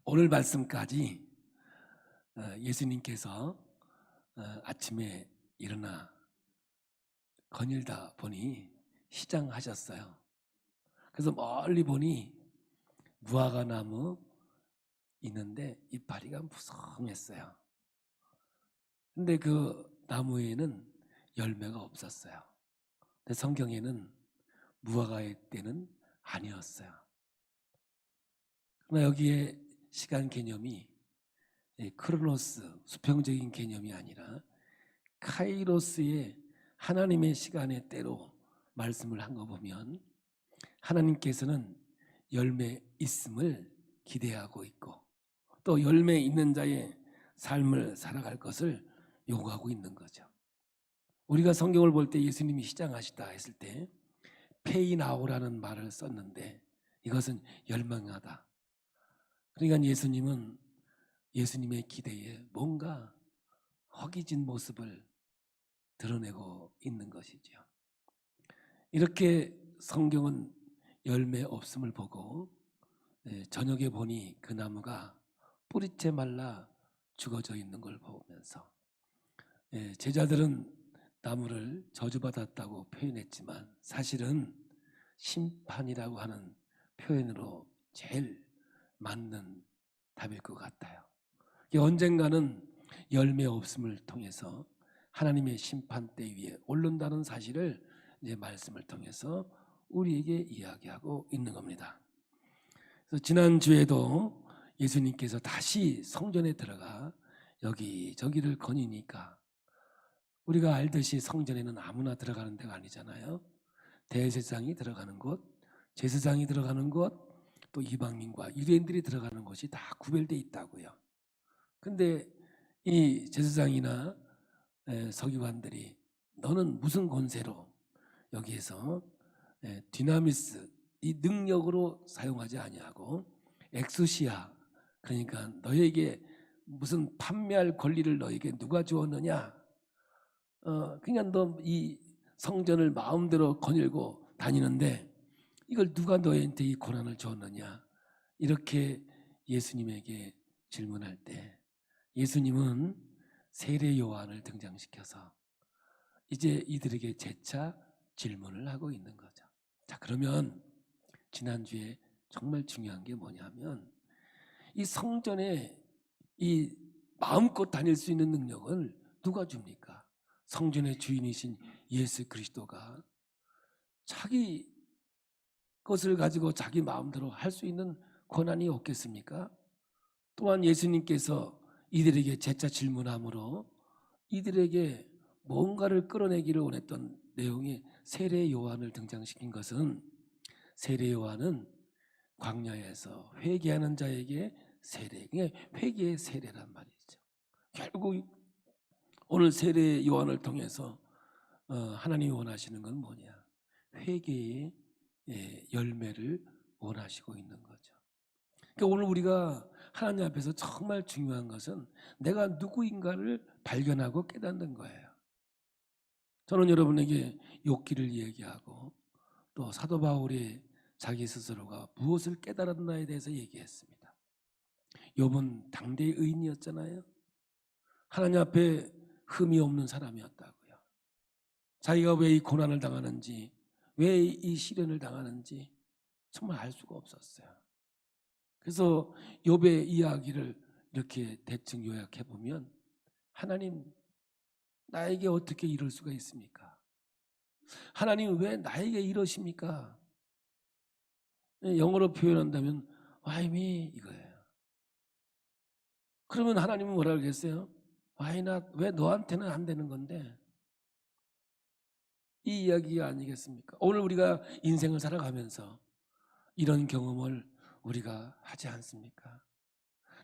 오늘 말씀까지 예수님께서 아침에 일어나 거닐다 보니 시장하셨어요. 그래서 멀리 보니 무화과 나무 있는데 이파리가 무성했어요. 근데 그 나무에는 열매가 없었어요. 근데 성경에는 무화과의 때는 아니었어요. 그러나 여기에 시간 개념이 크로노스, 수평적인 개념이 아니라 카이로스의 하나님의 시간의 때로 말씀을 한 거 보면 하나님께서는 열매 있음을 기대하고 있고 또 열매 있는 자의 삶을 살아갈 것을 요구하고 있는 거죠. 우리가 성경을 볼 때 예수님이 시장하시다 했을 때 페이나오라는 말을 썼는데 이것은 열망하다. 그러니까 예수님은 예수님의 기대에 뭔가 허기진 모습을 드러내고 있는 것이죠. 이렇게 성경은 열매 없음을 보고 저녁에 보니 그 나무가 뿌리째 말라 죽어져 있는 걸 보면서 제자들은 나무를 저주받았다고 표현했지만 사실은 심판이라고 하는 표현으로 제일 맞는 답일 것 같아요. 언젠가는 열매 없음을 통해서 하나님의 심판대 위에 오른다는 사실을 이제 말씀을 통해서 우리에게 이야기하고 있는 겁니다. 그래서 지난주에도 예수님께서 다시 성전에 들어가 여기저기를 거니니까 우리가 알듯이 성전에는 아무나 들어가는 데가 아니잖아요. 대제사장이 들어가는 곳, 제사장이 들어가는 곳, 또 이방인과 유대인들이 들어가는 곳이 다 구별되어 있다고요. 근데 이 제사장이나 서기관들이 너는 무슨 권세로 여기에서 디나미스 이 능력으로 사용하지 아니하고 엑수시아 그러니까 너에게 무슨 판매할 권리를 너에게 누가 주었느냐? 그냥 너 이 성전을 마음대로 거닐고 다니는데 이걸 누가 너한테 이 권한을 주었느냐? 이렇게 예수님에게 질문할 때 예수님은 세례 요한을 등장시켜서 이제 이들에게 재차 질문을 하고 있는 거죠. 자, 그러면 지난주에 정말 중요한 게 뭐냐면 이 성전에 이 마음껏 다닐 수 있는 능력을 누가 줍니까? 성전의 주인이신 예수 그리스도가 자기 것을 가지고 자기 마음대로 할 수 있는 권한이 없겠습니까? 또한 예수님께서 이들에게 재차 질문함으로 이들에게 뭔가를 끌어내기를 원했던 내용의 세례 요한을 등장시킨 것은 세례 요한은 광야에서 회개하는 자에게 세례, 회개의 세례란 말이죠. 결국 오늘 세례 요한을 통해서 하나님이 원하시는 건 뭐냐? 회개의 열매를 원하시고 있는 거죠. 그러니까 오늘 우리가 하나님 앞에서 정말 중요한 것은 내가 누구인가를 발견하고 깨닫는 거예요. 저는 여러분에게 욥기를 얘기하고 또 사도 바울이 자기 스스로가 무엇을 깨달았나에 대해서 얘기했습니다. 욥은 당대의 의인이었잖아요. 하나님 앞에 흠이 없는 사람이었다고요. 자기가 왜 이 고난을 당하는지 왜 이 시련을 당하는지 정말 알 수가 없었어요. 그래서 욥의 이야기를 이렇게 대충 요약해 보면 하나님 나에게 어떻게 이럴 수가 있습니까? 하나님 왜 나에게 이러십니까? 영어로 표현한다면 Why me? 이거예요. 그러면 하나님은 뭐라 그러겠어요? Why not? 왜 너한테는 안 되는 건데? 이 이야기가 아니겠습니까? 오늘 우리가 인생을 살아가면서 이런 경험을 우리가 하지 않습니까?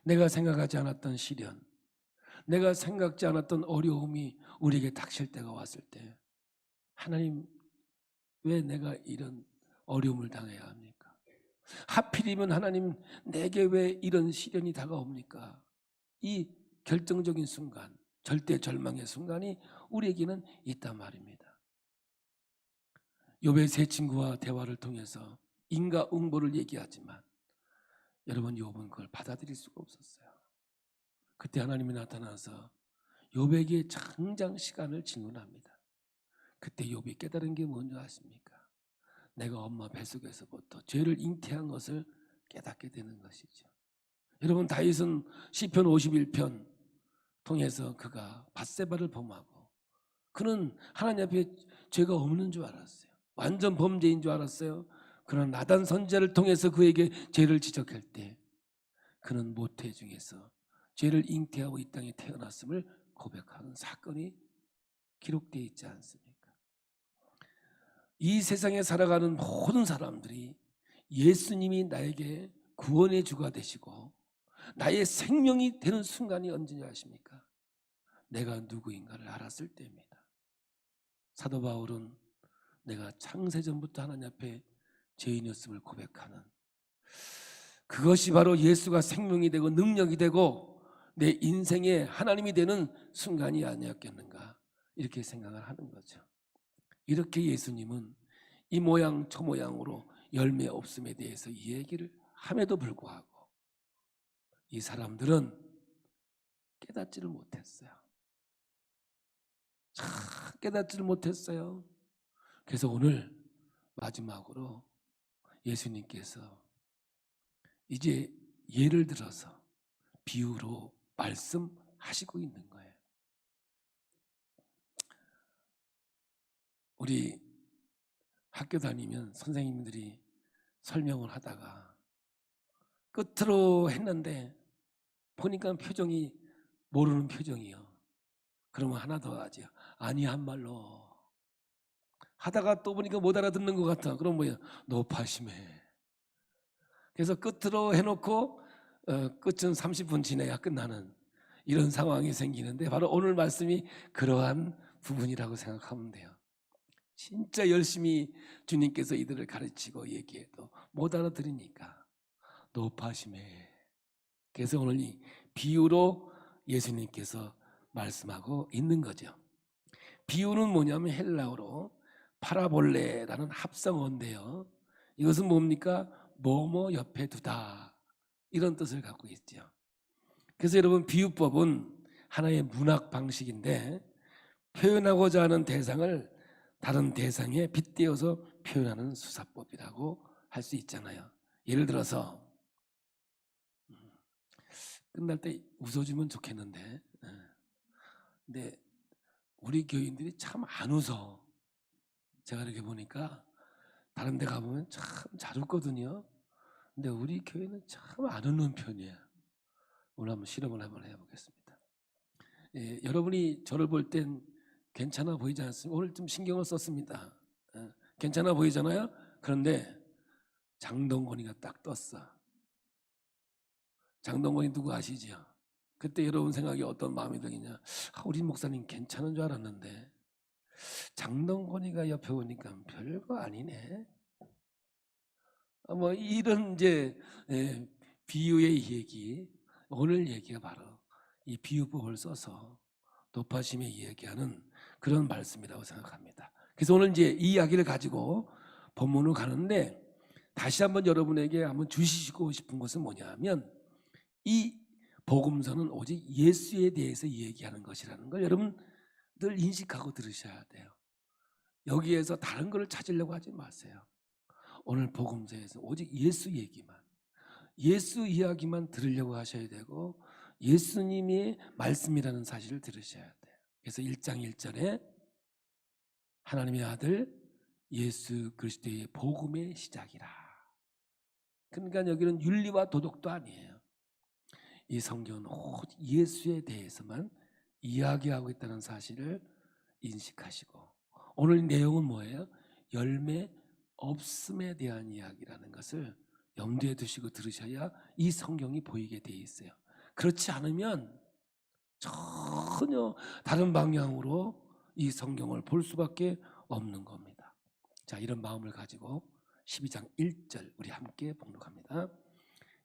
내가 생각하지 않았던 시련, 내가 생각지 않았던 어려움이 우리에게 닥칠 때가 왔을 때 하나님 왜 내가 이런 어려움을 당해야 합니까? 하필이면 하나님 내게 왜 이런 시련이 다가옵니까? 이 결정적인 순간, 절대 절망의 순간이 우리에게는 있단 말입니다. 욥의 세 친구와 대화를 통해서 인과응보를 얘기하지만 여러분, 욥은 그걸 받아들일 수가 없었어요. 그때 하나님이 나타나서 욥에게 장장 시간을 질문합니다. 그때 욥이 깨달은 게 뭔지 아십니까? 내가 엄마 뱃속에서부터 죄를 잉태한 것을 깨닫게 되는 것이죠. 여러분, 다윗은 시편 51편 통해서 그가 밧세바를 범하고, 그는 하나님 앞에 죄가 없는 줄 알았어요. 완전 범죄인 줄 알았어요. 그러나 나단 선지자를 통해서 그에게 죄를 지적할 때 그는 모태 중에서 죄를 잉태하고 이 땅에 태어났음을 고백하는 사건이 기록되어 있지 않습니까? 이 세상에 살아가는 모든 사람들이 예수님이 나에게 구원의 주가 되시고 나의 생명이 되는 순간이 언제냐 아십니까? 내가 누구인가를 알았을 때입니다. 사도 바울은 내가 창세전부터 하나님 앞에 죄인이었음을 고백하는, 그것이 바로 예수가 생명이 되고 능력이 되고 내 인생에 하나님이 되는 순간이 아니었겠는가, 이렇게 생각을 하는 거죠. 이렇게 예수님은 이 모양 저 모양으로 열매 없음에 대해서 이 얘기를 함에도 불구하고 이 사람들은 깨닫지를 못했어요. 참 깨닫지를 못했어요. 그래서 오늘 마지막으로 예수님께서 이제 예를 들어서 비유로 말씀하시고 있는 거예요. 우리 학교 다니면 선생님들이 설명을 하다가 끝으로 했는데 보니까 표정이 모르는 표정이요. 그러면 하나 더 하죠. 아니 한 말로. 하다가 또 보니까 못 알아듣는 것 같아. 그럼 뭐야? 높아심에. 그래서 끝으로 해놓고 끝은 30분 지나야 끝나는 이런 상황이 생기는데, 바로 오늘 말씀이 그러한 부분이라고 생각하면 돼요. 진짜 열심히 주님께서 이들을 가르치고 얘기해도 못 알아들으니까 높아심에. 그래서 오늘 이 비유로 예수님께서 말씀하고 있는 거죠. 비유는 뭐냐면 헬라어로 파라볼레라는 합성어인데요, 이것은 뭡니까? 뭐뭐 옆에 두다, 이런 뜻을 갖고 있죠. 그래서 여러분, 비유법은 하나의 문학 방식인데 표현하고자 하는 대상을 다른 대상에 빗대어서 표현하는 수사법이라고 할 수 있잖아요. 예를 들어서 끝날 때 웃어주면 좋겠는데, 근데 우리 교인들이 참 안 웃어. 제가 이렇게 보니까 다른 데 가보면 참 잘 웃거든요. 근데 우리 교회는 참 안 웃는 편이에요. 오늘 한번 실험을 한번 해보겠습니다. 예, 여러분이 저를 볼 땐 괜찮아 보이지 않습니까? 오늘 좀 신경을 썼습니다. 괜찮아 보이잖아요. 그런데 장동건이가 딱 떴어. 장동건이 누구 아시죠? 그때 여러분 생각이 어떤 마음이 들겠냐? 우리 목사님 괜찮은 줄 알았는데 장동건이가 옆에 오니까 별거 아니네. 뭐 이런 이제 비유의 얘기, 오늘 얘기가 바로 이 비유법을 써서 높아심에 이야기하는 그런 말씀이라고 생각합니다. 그래서 오늘 이제 이 이야기를 가지고 본문으로 가는데, 다시 한번 여러분에게 한번 주시고 싶은 것은 뭐냐면, 이 복음서는 오직 예수에 대해서 얘기하는 것이라는 걸 여러분들 인식하고 들으셔야 돼요. 여기에서 다른 걸 찾으려고 하지 마세요. 오늘 복음서에서 오직 예수 얘기만, 예수 이야기만 들으려고 하셔야 되고, 예수님의 말씀이라는 사실을 들으셔야 돼요. 그래서 1장 1절에 하나님의 아들 예수 그리스도의 복음의 시작이라. 그러니까 여기는 윤리와 도덕도 아니에요. 이 성경은 오직 예수에 대해서만 이야기하고 있다는 사실을 인식하시고, 오늘 내용은 뭐예요? 열매 없음에 대한 이야기라는 것을 염두에 두시고 들으셔야 이 성경이 보이게 돼 있어요. 그렇지 않으면 전혀 다른 방향으로 이 성경을 볼 수밖에 없는 겁니다. 자, 이런 마음을 가지고 12장 1절 우리 함께 봉독합니다.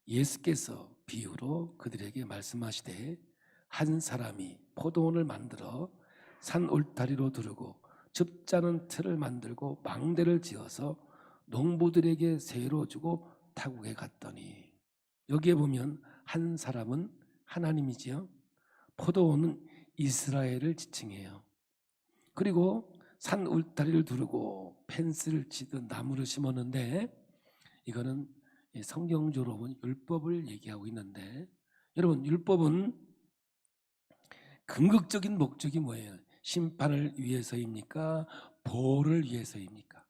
예수께서 비유로 그들에게 말씀하시되, 한 사람이 포도원을 만들어 산 울타리로 두르고 즙자는 틀을 만들고 망대를 지어서 농부들에게 세로 주고 타국에 갔더니, 여기에 보면 한 사람은 하나님이지요. 포도원은 이스라엘을 지칭해요. 그리고 산 울타리를 두르고 펜스를 치듯 나무를 심었는데, 이거는 성경적으로 보면 율법을 얘기하고 있는데, 여러분, 율법은 궁극적인 목적이 뭐예요? 심판을 위해서입니까? 보호를 위해서입니까?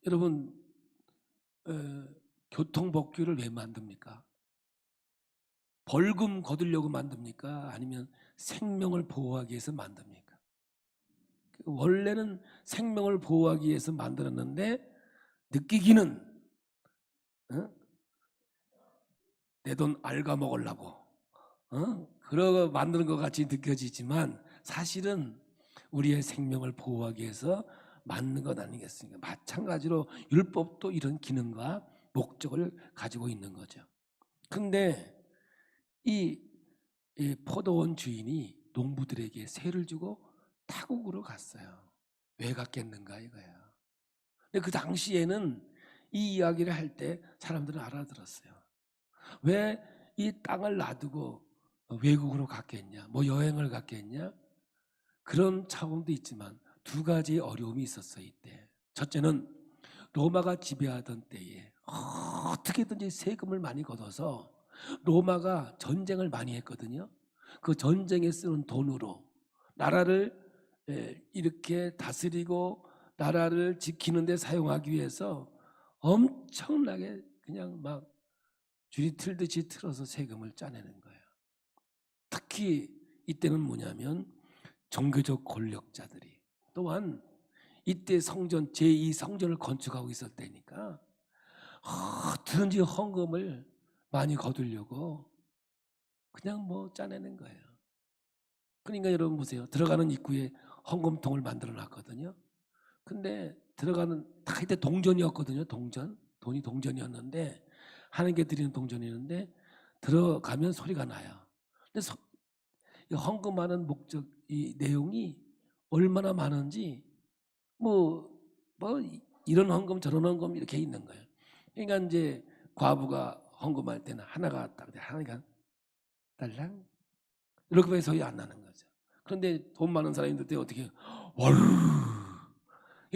여러분, 교통법규를 왜 만듭니까? 벌금 거두려고 만듭니까? 아니면 생명을 보호하기 위해서 만듭니까? 원래는 생명을 보호하기 위해서 만들었는데, 느끼기는 내 돈 알가 먹으려고 그러고 만드는 것 같이 느껴지지만, 사실은 우리의 생명을 보호하기 위해서 만든 것 아니겠습니까? 마찬가지로 율법도 이런 기능과 목적을 가지고 있는 거죠. 그런데 이 포도원 주인이 농부들에게 세를 주고 타국으로 갔어요. 왜 갔겠는가 이거예요. 근데 그 당시에는 이 이야기를 할 때 사람들은 알아들었어요. 왜 이 땅을 놔두고 외국으로 갔겠냐, 뭐 여행을 갔겠냐, 그런 차원도 있지만 두 가지 어려움이 있었어요. 이때 첫째는 로마가 지배하던 때에 어떻게든지 세금을 많이 걷어서, 로마가 전쟁을 많이 했거든요. 그 전쟁에 쓰는 돈으로 나라를 이렇게 다스리고 나라를 지키는 데 사용하기 위해서 엄청나게 그냥 막 줄이 틀듯이 틀어서 세금을 짜내는 거예요. 특히 이때는 뭐냐면 종교적 권력자들이, 또한 이때 성전 제2 성전을 건축하고 있을 때니까 어떻게든지 헌금을 많이 거두려고 그냥 뭐 짜내는 거예요. 그러니까 여러분 보세요. 들어가는 입구에 헌금통을 만들어 놨거든요. 근데 들어가는 다 이때 동전이었거든요. 돈이 동전이었는데, 하나님께 드리는 동전이었는데 들어가면 소리가 나요. 근데 헌금하는 목적, 이 내용이 얼마나 많은지, 뭐 이런 헌금 저런 헌금 이렇게 있는 거예요. 그러니까 이제 과부가 헌금할 때는 하나가 딱 하나가 달랑 이렇게 해서 소리 안 나는 거죠. 그런데 돈 많은 사람인데 어떻게 와르,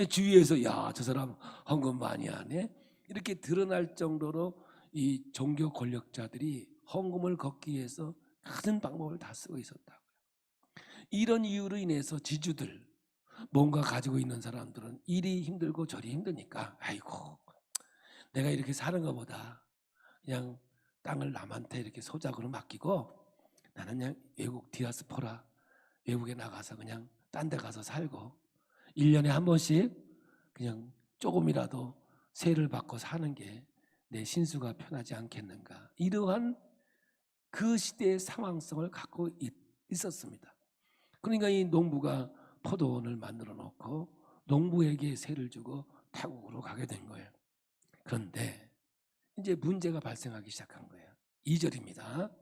주위에서 야, 저 사람 헌금 많이 하네, 이렇게 드러날 정도로 이 종교 권력자들이 헌금을 걷기 위해서 많은 방법을 다 쓰고 있었다고요. 이런 이유로 인해서 지주들, 뭔가 가지고 있는 사람들은 일이 힘들고 저리 힘드니까, 아이고 내가 이렇게 사는 것보다 그냥 땅을 남한테 이렇게 소작으로 맡기고 나는 그냥 외국 디아스포라, 외국에 나가서 그냥 딴 데 가서 살고 1년에 한 번씩 그냥 조금이라도 세를 받고 사는 게 내 신수가 편하지 않겠는가, 이러한 그 시대의 상황성을 갖고 있었습니다. 그러니까 이 농부가 포도원을 만들어 놓고 농부에게 세를 주고 타국으로 가게 된 거예요. 그런데 이제 문제가 발생하기 시작한 거예요. 2절입니다.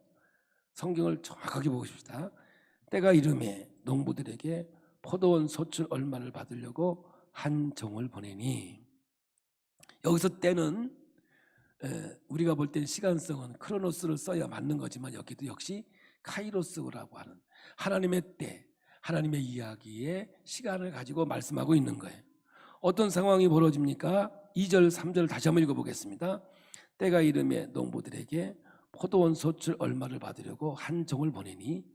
성경을 정확하게 보십시다. 때가 이르매 농부들에게 포도원 소출 얼마를 받으려고 한 종을 보내니, 여기서 때는 우리가 볼 땐 시간성은 크로노스를 써야 맞는 거지만, 여기도 역시 카이로스라고 하는 하나님의 때, 하나님의 이야기의 시간을 가지고 말씀하고 있는 거예요. 어떤 상황이 벌어집니까? 2절 3절 다시 한번 읽어보겠습니다. 때가 이르매 농부들에게 포도원 소출 얼마를 받으려고 한 종을 보내니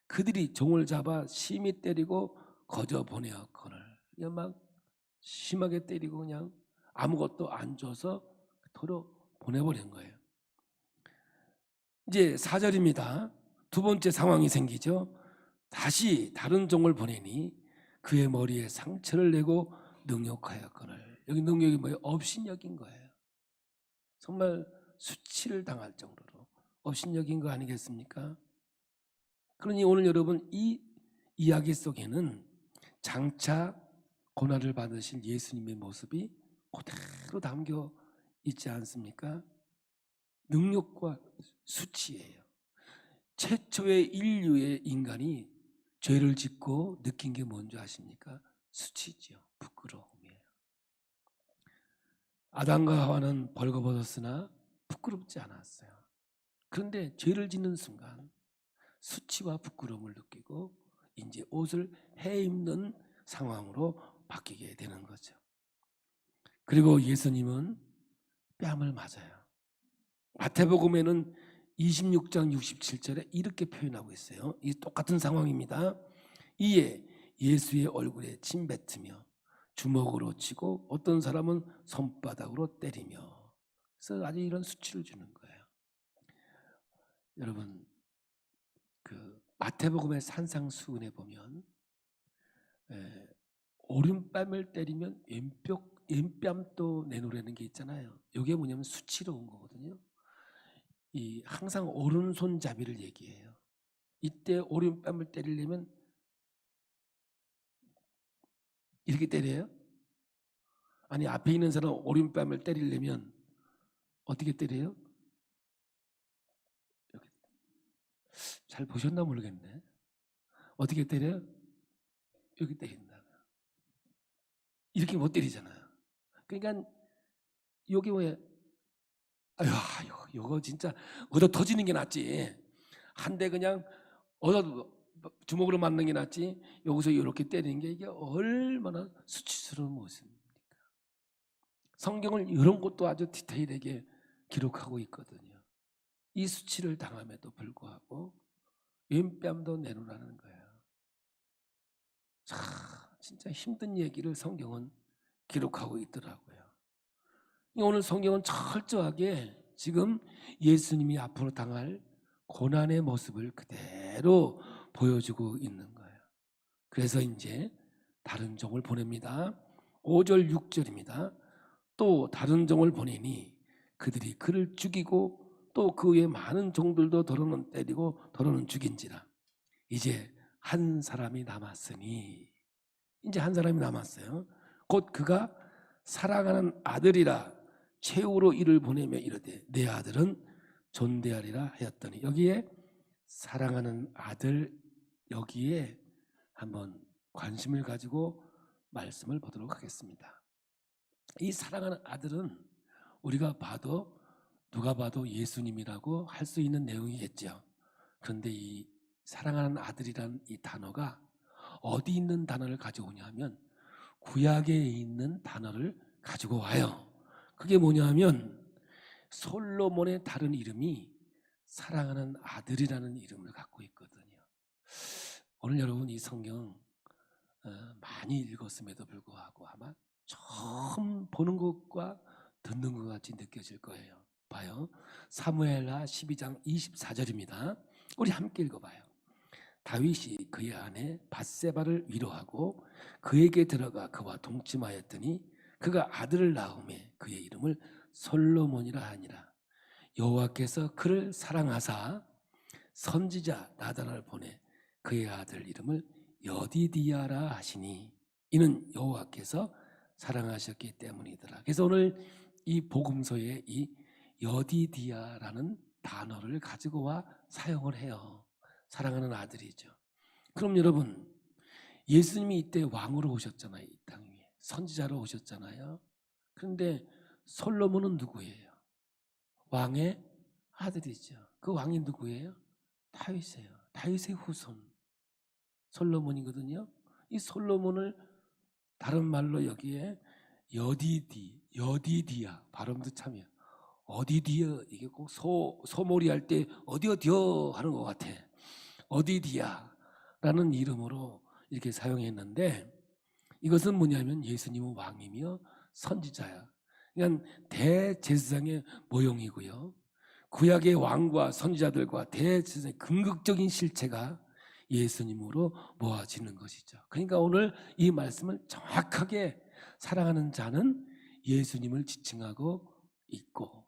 그들이 종을 잡아 심히 때리고 거저 보내었거늘. 그냥 막 심하게 때리고 그냥 아무것도 안 줘서 도로 보내버린 거예요. 이제 4절입니다. 두 번째 상황이 생기죠. 다시 다른 종을 보내니 그의 머리에 상처를 내고 능욕하였거늘. 여기 능욕이 뭐예요? 업신여긴 거예요. 정말 수치를 당할 정도로 업신여긴 거 아니겠습니까? 그러니 오늘 여러분, 이 이야기 속에는 장차 고난을 받으신 예수님의 모습이 그대로 담겨 있지 않습니까? 능력과 수치예요. 최초의 인류의 인간이 죄를 짓고 느낀 게 뭔지 아십니까? 수치죠. 부끄러움이에요. 아담과 하와는 벌거벗었으나 부끄럽지 않았어요. 그런데 죄를 짓는 순간 수치와 부끄러움을 느끼고 이제 옷을 헤입는 상황으로 바뀌게 되는 거죠. 그리고 예수님은 뺨을 맞아요. 마태복음에는 26장 67절에 이렇게 표현하고 있어요. 이 똑같은 상황입니다. 이에 예수의 얼굴에 침 뱉으며 주먹으로 치고 어떤 사람은 손바닥으로 때리며, 그래서 아주 이런 수치를 주는 거예요. 여러분, 그 마태복음의 산상수훈에 보면 오른뺨을 때리면 왼뺨도 내놓으라는 게 있잖아요. 이게 뭐냐면 수치로 온 거거든요. 이 항상 오른손잡이를 얘기해요. 이때 오른뺨을 때리려면 이렇게 때려요? 아니, 앞에 있는 사람 오른뺨을 때리려면 어떻게 때려요? 이렇게. 잘 보셨나 모르겠네. 어떻게 때려요? 여기 때린다. 이렇게 못 때리잖아요. 그러니까 여기 왜 아유, 이거 진짜 얻어 터지는 게 낫지. 한 대 그냥 얻어 주먹으로 맞는 게 낫지. 여기서 이렇게 때리는 게 이게 얼마나 수치스러운 모습입니까? 성경을 이런 것도 아주 디테일하게 기록하고 있거든요. 이 수치를 당함에도 불구하고 왼뺨도 내놓으라는 거예요. 참 진짜 힘든 얘기를 성경은 기록하고 있더라고요. 오늘 성경은 철저하게 지금 예수님이 앞으로 당할 고난의 모습을 그대로 보여주고 있는 거예요. 그래서 이제 다른 종을 보냅니다. 5절 6절입니다. 또 다른 종을 보내니 그들이 그를 죽이고 또 그 외 많은 종들도 더러는 때리고 더러는 죽인지라. 이제 한 사람이 남았으니, 이제 한 사람이 남았어요. 곧 그가 사랑하는 아들이라 최후로 이를 보내며 이르되 내 아들은 존대하리라 하였더니, 여기에 사랑하는 아들, 여기에 한번 관심을 가지고 말씀을 보도록 하겠습니다. 이 사랑하는 아들은 우리가 봐도 누가 봐도 예수님이라고 할 수 있는 내용이겠죠. 그런데 이 사랑하는 아들이라는 이 단어가 어디 있는 단어를 가져오냐 하면 구약에 있는 단어를 가지고 와요. 그게 뭐냐면 솔로몬의 다른 이름이 사랑하는 아들이라는 이름을 갖고 있거든요. 오늘 여러분 이 성경 많이 읽었음에도 불구하고 아마 처음 보는 것과 듣는 것 같이 느껴질 거예요. 봐요. 사무엘하 12장 24절입니다. 우리 함께 읽어봐요. 다윗이 그의 아내 밧세바를 위로하고 그에게 들어가 그와 동침하였더니 그가 아들을 낳음에 그의 이름을 솔로몬이라 하니라. 여호와께서 그를 사랑하사 선지자 나단을 보내 그의 아들 이름을 여디디아라 하시니 이는 여호와께서 사랑하셨기 때문이더라. 그래서 오늘 이 복음서에 이 여디디아라는 단어를 가지고 와 사용을 해요. 사랑하는 아들이죠. 그럼 여러분, 예수님이 이때 왕으로 오셨잖아요. 이 땅 위에 선지자로 오셨잖아요. 그런데 솔로몬은 누구예요? 왕의 아들이죠. 그 왕이 누구예요? 다윗이에요. 다윗의 후손 솔로몬이거든요. 이 솔로몬을 다른 말로 여기에 여디디아 발음도 참이에요. 어디디어, 이게 꼭 소몰이 할 때 어디어디어 하는 것 같아. 어디디아라는 이름으로 이렇게 사용했는데, 이것은 뭐냐면 예수님은 왕이며 선지자야. 그냥 대제사장의 모형이고요. 구약의 왕과 선지자들과 대제사장의 궁극적인 실체가 예수님으로 모아지는 것이죠. 그러니까 오늘 이 말씀을 정확하게 사랑하는 자는 예수님을 지칭하고 있고,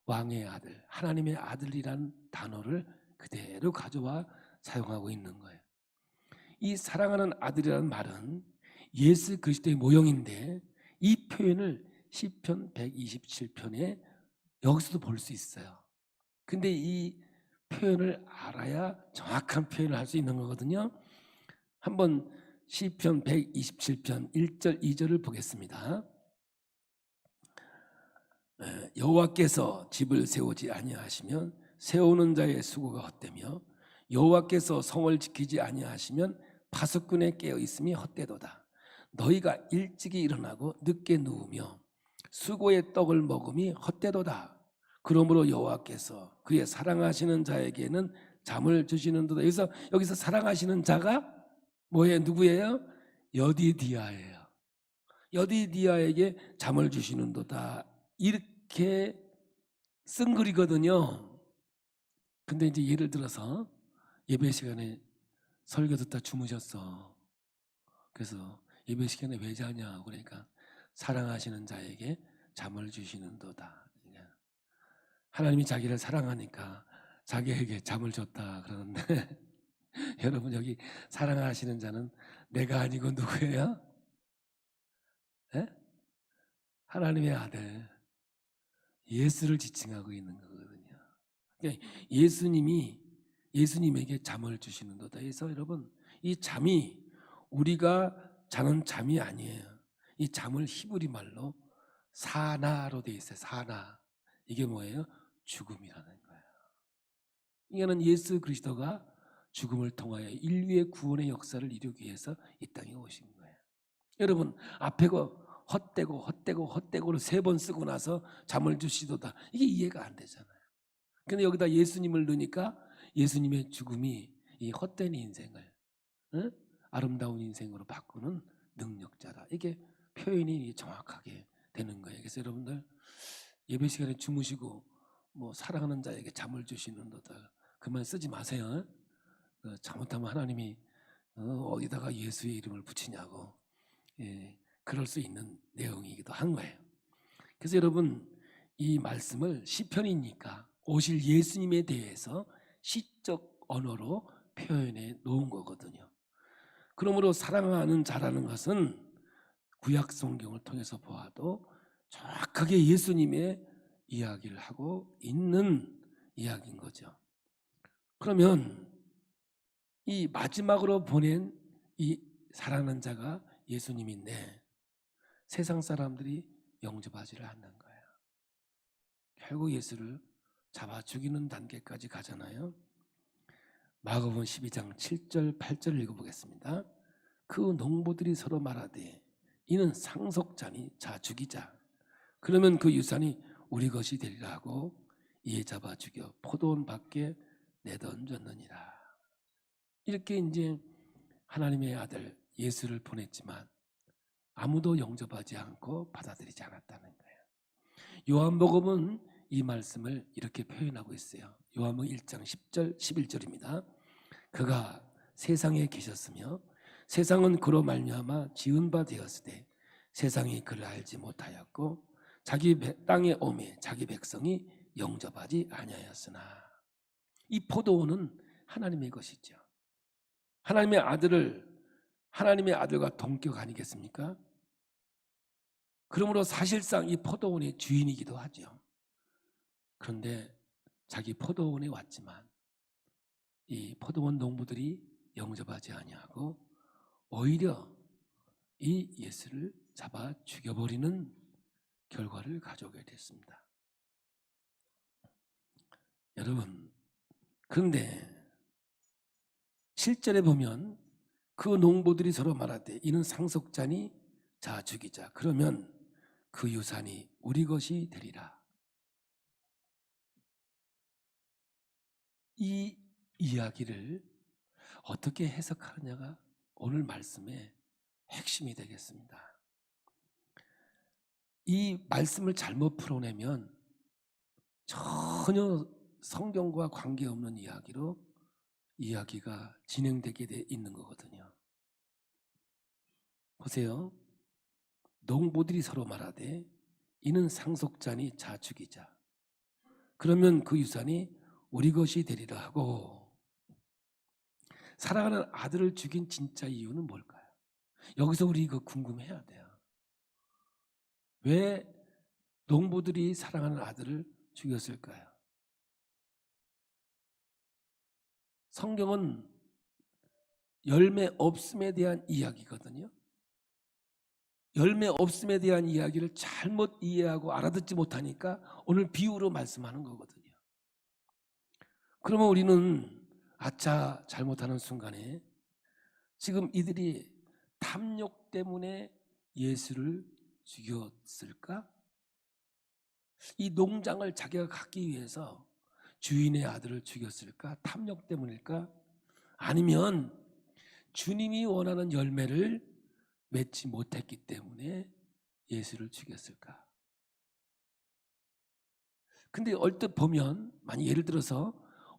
왕의 아들, 하나님의 아들이란 단어를 그대로 가져와 사용하고 있는 거예요. 이 사랑하는 아들이라는 말은 예수 그리스도의 모형인데, 이 표현을 시편 127편에 여기서도 볼 수 있어요. 근데 이 표현을 알아야 정확한 표현을 할 수 있는 거거든요. 한번 시편 127편 1절 2절을 보겠습니다. 여호와께서 집을 세우지 아니하시면 세우는 자의 수고가 헛되며 여호와께서 성을 지키지 아니하시면 파수꾼의 깨어 있음이 헛되도다. 너희가 일찍이 일어나고 늦게 누우며 수고의 떡을 먹음이 헛되도다. 그러므로 여호와께서 그의 사랑하시는 자에게는 잠을 주시는도다. 여기서 사랑하시는 자가 뭐예요? 누구예요? 여디디아예요. 여디디아에게 잠을 주시는도다. 이렇게 쓴 글이거든요. 근데 이제 예를 들어서 예배 시간에 설교 듣다 주무셨어. 그래서 예배 시간에 왜 자냐? 그러니까 사랑하시는 자에게 잠을 주시는도다. 하나님이 자기를 사랑하니까 자기에게 잠을 줬다 그러는데 여러분 여기 사랑하시는 자는 내가 아니고 누구예요? 네? 하나님의 아들 예수를 지칭하고 있는 거거든요. 그러니까 예수님에게 잠을 주시는도다. 그래서 여러분 이 잠이 우리가 자는 잠이 아니에요. 이 잠을 히브리 말로 사나로 돼 있어요. 사나. 이게 뭐예요? 죽음이라는 거예요. 이거는 예수 그리스도가 죽음을 통하여 인류의 구원의 역사를 이루기 위해서 이 땅에 오신 거예요. 여러분 앞에 거 헛되고를 3번 쓰고 나서 잠을 주시도다. 이게 이해가 안 되잖아요. 근데 여기다 예수님을 넣으니까 예수님의 죽음이 이 헛된 인생을 아름다운 인생으로 바꾸는 능력자다. 이게 표현이 정확하게 되는 거예요. 그래서 여러분들 예배 시간에 주무시고 뭐 사랑하는 자에게 잠을 주시는도다. 그만 쓰지 마세요. 잘못하면 하나님이 어디다가 예수의 이름을 붙이냐고 그럴 수 있는 내용이기도 한 거예요. 그래서 여러분 이 말씀을 시편이니까 오실 예수님에 대해서 시적 언어로 표현해 놓은 거거든요. 그러므로 사랑하는 자라는 것은 구약 성경을 통해서 보아도 정확하게 예수님의 이야기를 하고 있는 이야기인 거죠. 그러면 이 마지막으로 보낸 이 사랑하는 자가 예수님인데 세상 사람들이 영접하지를 않는 거예요. 결국 예수를 잡아 죽이는 단계까지 가잖아요. 마가복음 12장 7절 8절 읽어보겠습니다. 그 농부들이 서로 말하되 이는 상속자니 자 죽이자. 그러면 그 유산이 우리 것이 되리라 하고 이에 잡아 죽여 포도원 밖에 내던졌느니라. 이렇게 이제 하나님의 아들 예수를 보냈지만 아무도 영접하지 않고 받아들이지 않았다는 거예요. 요한복음은 이 말씀을 이렇게 표현하고 있어요. 요한복음 1장 10절 11절입니다. 그가 세상에 계셨으며 세상은 그로 말미암아 지은 바 되었으되 세상이 그를 알지 못하였고 자기 땅에 오매 자기 백성이 영접하지 아니하였으나. 이 포도원은 하나님의 것이죠. 하나님의 아들과 동격 아니겠습니까? 그러므로 사실상 이 포도원의 주인이기도 하죠. 그런데 자기 포도원에 왔지만 이 포도원 농부들이 영접하지 아니하고 오히려 이 예수를 잡아 죽여버리는 결과를 가져오게 됐습니다. 여러분, 그런데 7절에 보면 그 농부들이 서로 말하되 이는 상속자니 자 죽이자. 그러면 그 유산이 우리 것이 되리라. 이 이야기를 어떻게 해석하느냐가 오늘 말씀의 핵심이 되겠습니다. 이 말씀을 잘못 풀어내면 전혀 성경과 관계없는 이야기로 이야기가 진행되게 돼 있는 거거든요. 보세요. 농부들이 서로 말하되 이는 상속자니 자 죽이자. 그러면 그 유산이 우리 것이 되리라 하고, 사랑하는 아들을 죽인 진짜 이유는 뭘까요? 여기서 우리 이거 궁금해야 돼요. 왜 농부들이 사랑하는 아들을 죽였을까요? 성경은 열매 없음에 대한 이야기거든요. 열매 없음에 대한 이야기를 잘못 이해하고 알아듣지 못하니까 오늘 비유로 말씀하는 거거든요. 그러면 우리는 아차 잘못하는 순간에 지금 이들이 탐욕 때문에 예수를 죽였을까? 이 농장을 자기가 갖기 위해서 주인의 아들을 죽였을까? 탐욕 때문일까? 아니면 주님이 원하는 열매를 맺지 못했기 때문에 예수를 죽였을까? 근데 얼뜻 보면, 만약 예를 들어서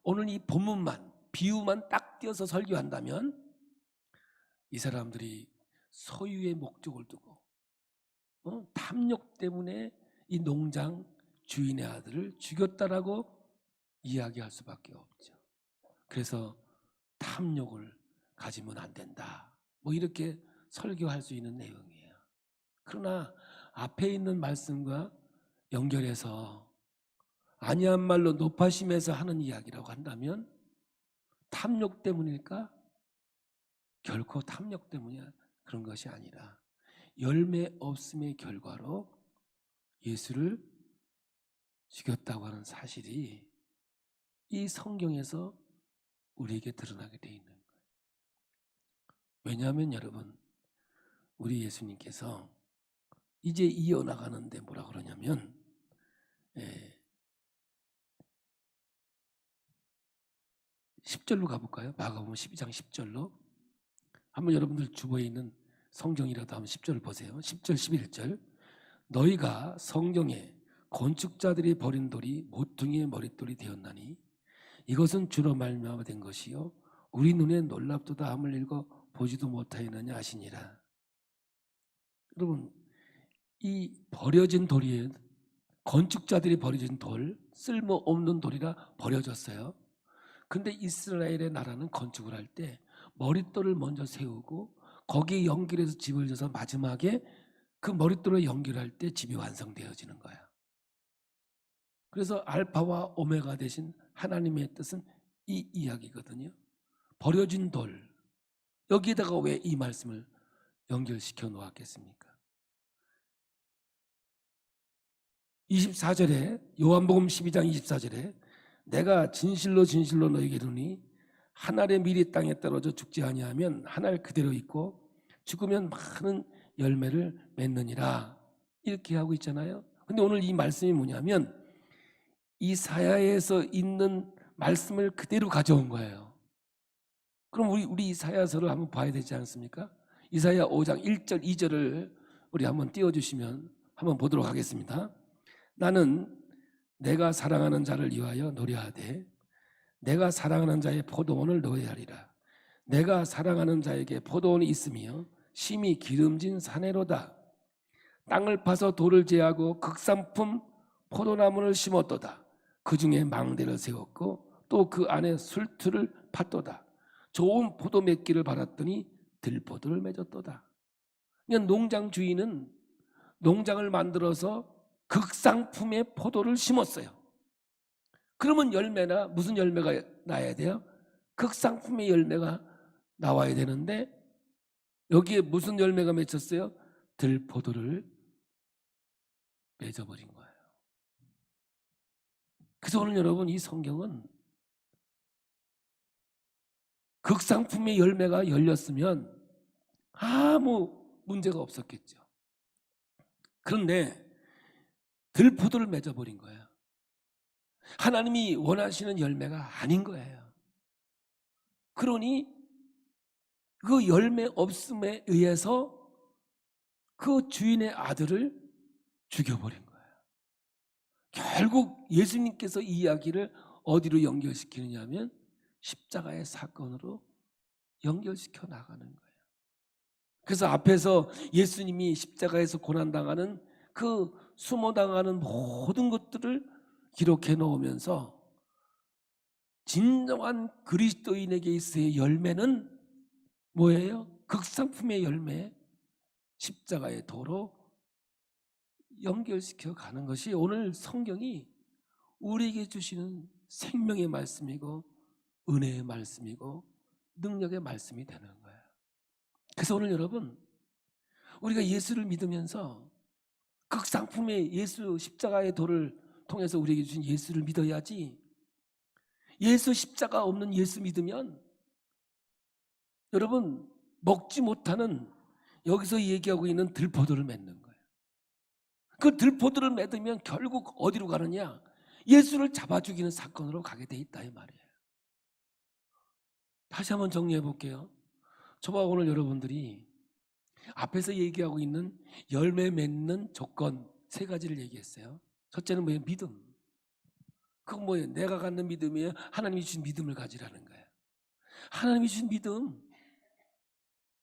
오늘 이 본문만, 비유만 딱 띄어서 설교한다면 이 사람들이 소유의 목적을 두고 탐욕 때문에 이 농장 주인의 아들을 죽였다라고 이야기할 수밖에 없죠. 그래서 탐욕을 가지면 안 된다, 뭐 이렇게 설교할 수 있는 내용이에요. 그러나 앞에 있는 말씀과 연결해서 아니한 말로 높아심에서 하는 이야기라고 한다면 탐욕 때문일까? 결코 탐욕 때문이 그런 것이 아니라 열매 없음의 결과로 예수를 죽였다고 하는 사실이 이 성경에서 우리에게 드러나게 돼 있는 거예요. 왜냐하면 여러분, 우리 예수님께서 이제 이어나가는데 뭐라 그러냐면 10절로 가볼까요? 마가복음 12장 10절로. 한번 여러분들 주보에 있는 성경이라도 한번 10절을 보세요. 10절 11절. 너희가 성경에 건축자들이 버린 돌이 모퉁이의 머릿돌이 되었나니 이것은 주로 말미암아 된 것이요 우리 눈에 놀랍도다 함을 읽어 보지도 못하였느냐 하시니라. 여러분, 이 버려진 돌이, 건축자들이 버려진 돌, 쓸모없는 돌이라 버려졌어요. 근데 이스라엘의 나라는 건축을 할 때 머릿돌을 먼저 세우고 거기에 연결해서 집을 져서 마지막에 그 머릿돌을 연결할 때 집이 완성되어지는 거야. 그래서 알파와 오메가 대신 하나님의 뜻은 이 이야기거든요. 버려진 돌. 여기에다가 왜 이 말씀을 연결시켜 놓았겠습니까? 24절에, 요한복음 12장 24절에 내가 진실로 진실로 너희에게 이르노니 한 알의 밀이 땅에 떨어져 죽지 아니하면 한 알 그대로 있고 죽으면 많은 열매를 맺느니라, 이렇게 하고 있잖아요. 근데 오늘 이 말씀이 뭐냐면 이사야에서 있는 말씀을 그대로 가져온 거예요. 그럼 우리 이사야서를 한번 봐야 되지 않습니까? 이사야 5장 1절 2절을 우리 한번 띄워주시면 한번 보도록 하겠습니다. 나는 내가 사랑하는 자를 위하여 노래하되 내가 사랑하는 자의 포도원을 노래하리라. 내가 사랑하는 자에게 포도원이 있으며 심히 기름진 사내로다. 땅을 파서 돌을 제하고 극산품 포도나무를 심었도다. 그 중에 망대를 세웠고 또 그 안에 술틀을 팠도다. 좋은 포도 맺기를 바랐더니 들포도를 맺었도다. 그러니까 농장 주인은 농장을 만들어서 극상품의 포도를 심었어요. 그러면 열매나 무슨 열매가 나야 돼요? 극상품의 열매가 나와야 되는데 여기에 무슨 열매가 맺혔어요? 들포도를 맺어버린 거예요. 그래서 오늘 여러분, 이 성경은 극상품의 열매가 열렸으면 아무 문제가 없었겠죠. 그런데 들포도를 맺어버린 거예요. 하나님이 원하시는 열매가 아닌 거예요. 그러니 그 열매 없음에 의해서 그 주인의 아들을 죽여버린 거예요. 결국 예수님께서 이 이야기를 어디로 연결시키느냐 하면 십자가의 사건으로 연결시켜 나가는 거예요. 그래서 앞에서 예수님이 십자가에서 고난당하는 그 수모당하는 모든 것들을 기록해 놓으면서 진정한 그리스도인에게 있어의 열매는 뭐예요? 극상품의 열매, 십자가의 도로 연결시켜 가는 것이 오늘 성경이 우리에게 주시는 생명의 말씀이고 은혜의 말씀이고 능력의 말씀이 되는 거예요. 그래서 오늘 여러분, 우리가 예수를 믿으면서 극상품의 예수 십자가의 도를 통해서 우리에게 주신 예수를 믿어야지, 예수 십자가 없는 예수 믿으면 여러분 먹지 못하는, 여기서 얘기하고 있는 들포도를 맺는 거예요. 그 들포도를 맺으면 결국 어디로 가느냐? 예수를 잡아 죽이는 사건으로 가게 돼 있다 이 말이에요. 다시 한번 정리해 볼게요. 저와 오늘 여러분들이 앞에서 얘기하고 있는 열매 맺는 조건 세 가지를 얘기했어요. 첫째는 뭐예요? 믿음. 그건 뭐예요? 내가 갖는 믿음이에요? 하나님이 주신 믿음을 가지라는 거예요. 하나님이 주신 믿음,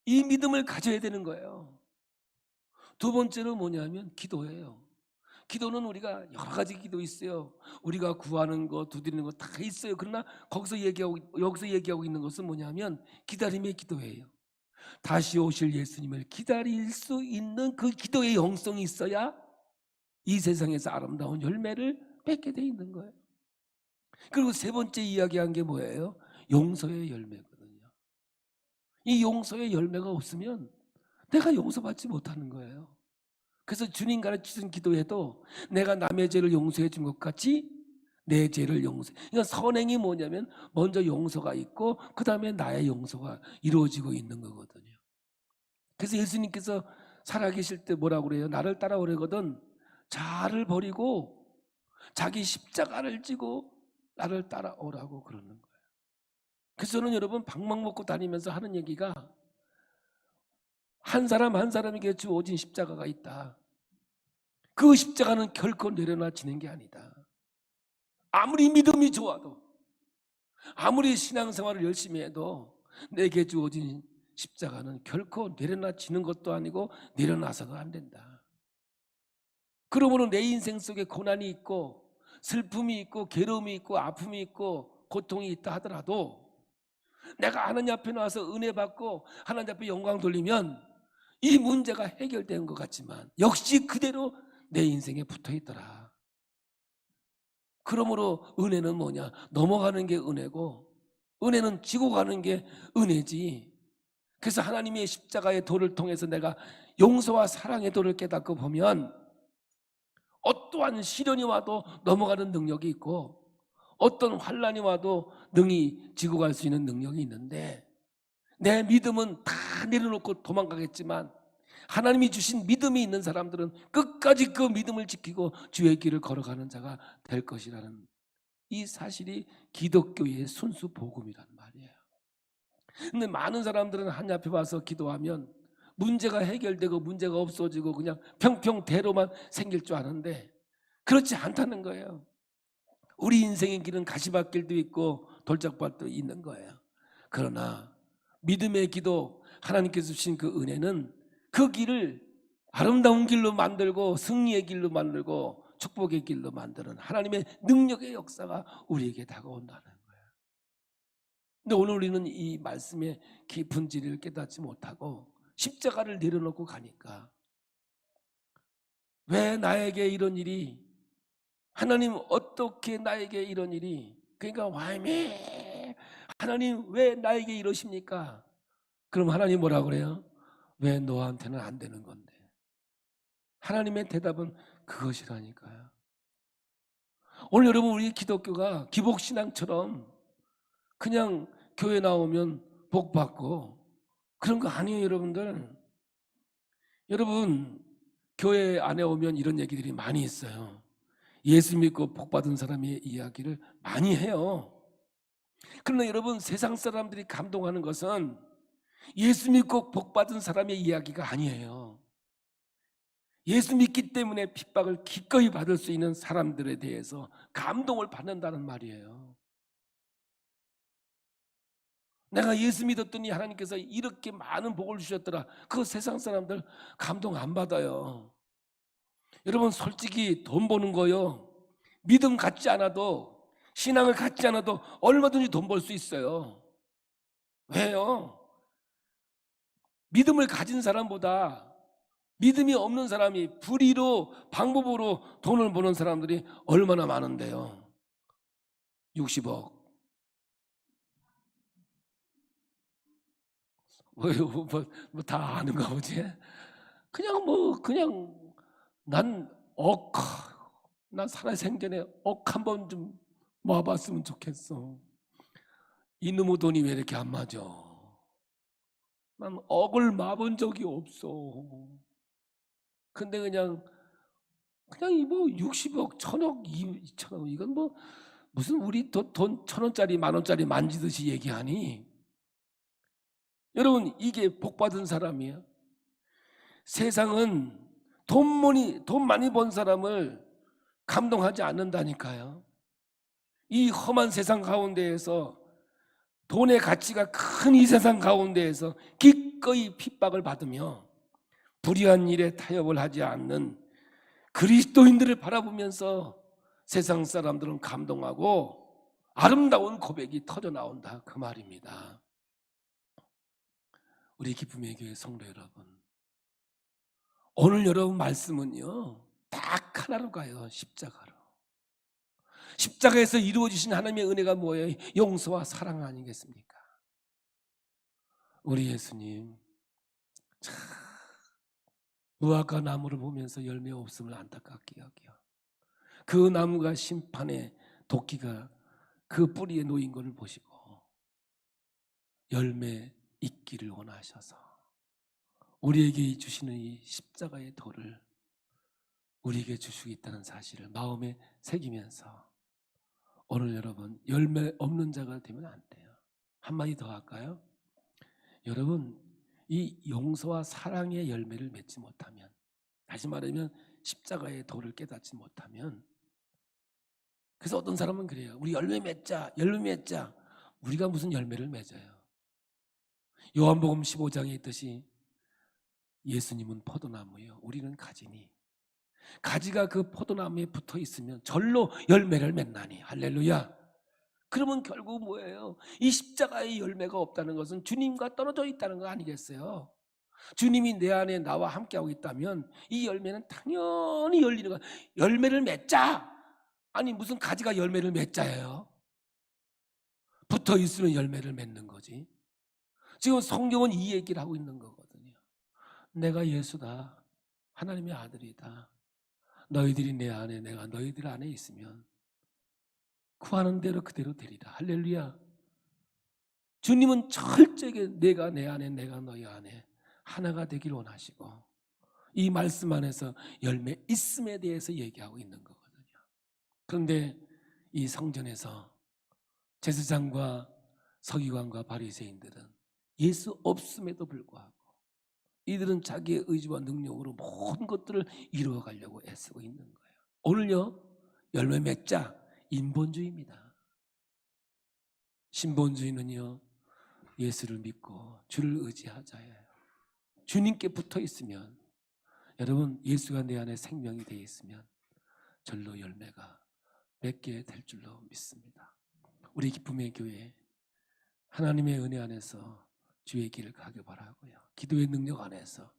이 믿음을 가져야 되는 거예요. 두 번째는 뭐냐면 기도예요. 기도는 우리가 여러 가지 기도 있어요. 우리가 구하는 거, 두드리는 거 다 있어요. 그러나 여기서 얘기하고 있는 것은 뭐냐면 기다림의 기도예요. 다시 오실 예수님을 기다릴 수 있는 그 기도의 영성이 있어야 이 세상에서 아름다운 열매를 맺게 돼 있는 거예요. 그리고 세 번째 이야기한 게 뭐예요? 용서의 열매거든요. 이 용서의 열매가 없으면 내가 용서받지 못하는 거예요. 그래서 주님 가르치신 기도에도 내가 남의 죄를 용서해 준 것 같이 내 죄를 용서해. 그러니까 선행이 뭐냐면 먼저 용서가 있고 그 다음에 나의 용서가 이루어지고 있는 거거든요. 그래서 예수님께서 살아계실 때 뭐라고 그래요? 나를 따라오려거든 자아를 버리고 자기 십자가를 지고 나를 따라오라고 그러는 거예요. 그래서 저는 여러분 방망 먹고 다니면서 하는 얘기가, 한 사람 한 사람에게 주어진 십자가가 있다. 그 십자가는 결코 내려놔지는 게 아니다. 아무리 믿음이 좋아도, 아무리 신앙생활을 열심히 해도 내게 주어진 십자가는 결코 내려놔지는 것도 아니고 내려놔서도 안 된다. 그러므로 내 인생 속에 고난이 있고 슬픔이 있고 괴로움이 있고 아픔이 있고 고통이 있다 하더라도 내가 하나님 앞에 나와서 은혜 받고 하나님 앞에 영광 돌리면 이 문제가 해결된 것 같지만 역시 그대로 내 인생에 붙어 있더라. 그러므로 은혜는 뭐냐? 넘어가는 게 은혜고 은혜는 지고 가는 게 은혜지. 그래서 하나님의 십자가의 도를 통해서 내가 용서와 사랑의 도를 깨닫고 보면 어떠한 시련이 와도 넘어가는 능력이 있고 어떤 환난이 와도 능히 지고 갈 수 있는 능력이 있는데, 내 믿음은 다 내려놓고 도망가겠지만 하나님이 주신 믿음이 있는 사람들은 끝까지 그 믿음을 지키고 주의 길을 걸어가는 자가 될 것이라는 이 사실이 기독교의 순수 복음이란 말이에요. 근데 많은 사람들은 하나님 앞에 와서 기도하면 문제가 해결되고 문제가 없어지고 그냥 평평대로만 생길 줄 아는데 그렇지 않다는 거예요. 우리 인생의 길은 가시밭길도 있고 돌짝밭도 있는 거예요. 그러나 믿음의 기도, 하나님께서 주신 그 은혜는 그 길을 아름다운 길로 만들고 승리의 길로 만들고 축복의 길로 만드는 하나님의 능력의 역사가 우리에게 다가온다는 거예요. 근데 오늘 우리는 이 말씀의 깊은 진리를 깨닫지 못하고 십자가를 내려놓고 가니까, 왜 나에게 이런 일이, 하나님 어떻게 나에게 이런 일이, 그러니까 와이메 하나님 왜 나에게 이러십니까? 그럼 하나님 뭐라 그래요? 왜 너한테는 안 되는 건데? 하나님의 대답은 그것이라니까요. 오늘 여러분 우리 기독교가 기복신앙처럼 그냥 교회 나오면 복 받고 그런 거 아니에요. 여러분 교회 안에 오면 이런 얘기들이 많이 있어요. 예수 믿고 복 받은 사람의 이야기를 많이 해요. 그러나 여러분 세상 사람들이 감동하는 것은 예수 믿고 복 받은 사람의 이야기가 아니에요. 예수 믿기 때문에 핍박을 기꺼이 받을 수 있는 사람들에 대해서 감동을 받는다는 말이에요. 내가 예수 믿었더니 하나님께서 이렇게 많은 복을 주셨더라. 그 세상 사람들 감동 안 받아요. 여러분 솔직히 돈 버는 거요, 믿음 갖지 않아도, 신앙을 갖지 않아도 얼마든지 돈 벌 수 있어요. 왜요? 믿음을 가진 사람보다 믿음이 없는 사람이 불의로 방법으로 돈을 버는 사람들이 얼마나 많은데요. 60억. 뭐 다 아는가 보지? 그냥 난 난 살아생전에 한 번 좀 모아봤으면 좋겠어. 이놈의 돈이 왜 이렇게 안 맞아? 난 억을 마본 적이 없어. 근데 그냥 뭐 60억, 1000억, 2천억 이건 뭐 무슨 우리 돈 1000원짜리, 10,000원짜리 만지듯이 얘기하니? 여러분, 이게 복받은 사람이에요. 세상은 돈 많이 번 사람을 감동하지 않는다니까요. 이 험한 세상 가운데에서, 돈의 가치가 큰 이 세상 가운데에서 기꺼이 핍박을 받으며 불의한 일에 타협을 하지 않는 그리스도인들을 바라보면서 세상 사람들은 감동하고 아름다운 고백이 터져 나온다, 그 말입니다. 우리 기쁨의 교회 성도 여러분, 오늘 여러분 말씀은요 딱 하나로 가요. 십자가로. 십자가에서 이루어지신 하나님의 은혜가 뭐예요? 용서와 사랑 아니겠습니까? 우리 예수님 참 무화과 나무를 보면서 열매 없음을 안타깝게 여겨. 그 나무가 심판의 도끼가 그 뿌리에 놓인 것을 보시고 열매 있기를 원하셔서 우리에게 주시는 이 십자가의 도를 우리에게 주시고 있다는 사실을 마음에 새기면서 오늘 여러분 열매 없는 자가 되면 안 돼요. 한마디 더 할까요? 여러분, 이 용서와 사랑의 열매를 맺지 못하면, 다시 말하면 십자가의 도를 깨닫지 못하면, 그래서 어떤 사람은 그래요. 우리 열매 맺자. 우리가 무슨 열매를 맺어요? 요한복음 15장에 있듯이 예수님은 포도나무요, 우리는 가지니 가지가 그 포도나무에 붙어 있으면 절로 열매를 맺나니. 할렐루야. 그러면 결국 뭐예요? 이 십자가의 열매가 없다는 것은 주님과 떨어져 있다는 거 아니겠어요? 주님이 내 안에 나와 함께하고 있다면 이 열매는 당연히 열리는 거야. 열매를 맺자. 아니 무슨 가지가 열매를 맺자예요? 붙어 있으면 열매를 맺는 거지. 지금 성경은 이 얘기를 하고 있는 거거든요. 내가 예수다. 하나님의 아들이다. 너희들이 내 안에, 내가 너희들 안에 있으면 구하는 대로 그대로 되리라. 할렐루야. 주님은 철저하게 내가 내 안에, 내가 너희 안에 하나가 되길 원하시고 이 말씀 안에서 열매 있음에 대해서 얘기하고 있는 거거든요. 그런데 이 성전에서 제사장과 서기관과 바리새인들은 예수 없음에도 불구하고 이들은 자기의 의지와 능력으로 모든 것들을 이루어가려고 애쓰고 있는 거예요. 오늘요 열매 맺자. 인본주의입니다. 신본주의는요 예수를 믿고 주를 의지하자예요. 주님께 붙어 있으면, 여러분 예수가 내 안에 생명이 되어 있으면 절로 열매가 맺게 될 줄로 믿습니다. 우리 기쁨의 교회 하나님의 은혜 안에서 주의 길을 가길 바라고요. 기도의 능력 안에서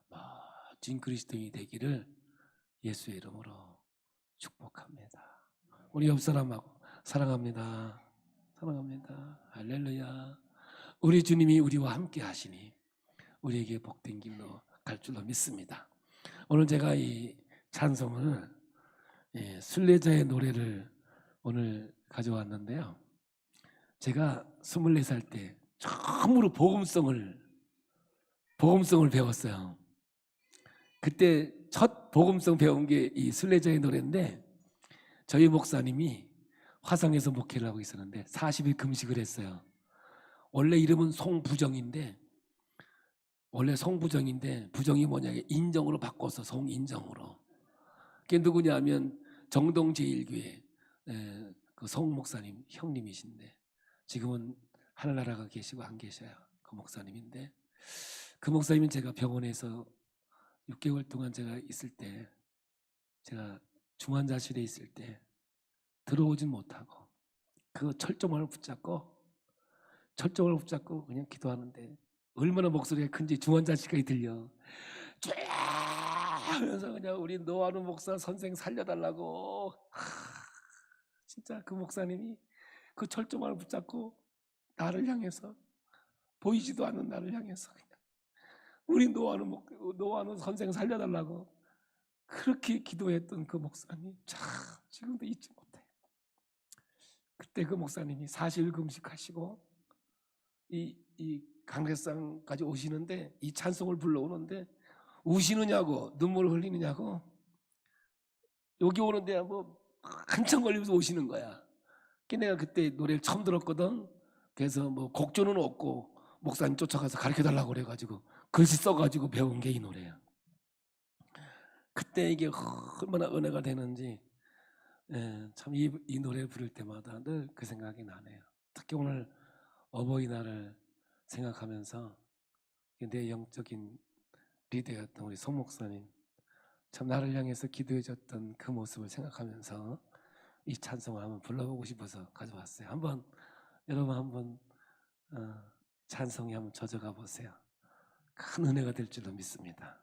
멋진 그리스도인이 되기를 예수의 이름으로 축복합니다. 우리 옆 사람하고 사랑합니다. 사랑합니다. 할렐루야. 우리 주님이 우리와 함께 하시니 우리에게 복된 길로 갈 줄로 믿습니다. 오늘 제가 이 찬송을 순례자의 노래를 오늘 가져왔는데요. 제가 24살 때 처음으로 복음성을 배웠어요. 그때 첫 복음성 배운 게 이 순례자의 노래인데 저희 목사님이 화성에서 목회를 하고 있었는데 40일 금식을 했어요. 원래 이름은 송부정인데 부정이 뭐냐 인정으로 바꿔서 송인정으로. 그게 누구냐면 정동 제1교회 그 송 목사님 형님이신데 지금은 하늘나라가 계시고 안 계셔요. 그 목사님인데 그 목사님은 제가 병원에서 6개월 동안 제가 있을 때, 제가 중환자실에 있을 때 들어오진 못하고 그 철조망을 붙잡고 그냥 기도하는데 얼마나 목소리가 큰지 중환자실까지 들려. 쫙 하면서 그냥 우리 노아루 목사 선생 살려달라고. 진짜 그 목사님이 그 철조망을 붙잡고 나를 향해서, 보이지도 않는 나를 향해서 그냥 우리 노아는 선생 살려달라고 그렇게 기도했던 그 목사님 참 지금도 잊지 못해요. 그때 그 목사님이 40일 금식하시고 이 강례상까지 오시는데 이 찬송을 불러오는데 우시느냐고 눈물 흘리느냐고 여기 오는데 뭐 한참 걸리면서 오시는 거야. 내가 그때 노래를 처음 들었거든. 그래서 뭐 곡조는 없고 목사님 쫓아가서 가르쳐달라고 그래가지고 글씨 써가지고 배운 게 이 노래야. 그때 이게 얼마나 은혜가 되는지 참 이 노래 부를 때마다 늘 그 생각이 나네요. 특히 오늘 어버이날을 생각하면서 내 영적인 리더였던 우리 송 목사님 참 나를 향해서 기도해줬던 그 모습을 생각하면서 이 찬송을 한번 불러보고 싶어서 가져왔어요. 여러분 한번 찬송에 한번 젖어가 보세요. 큰 은혜가 될 줄로 믿습니다.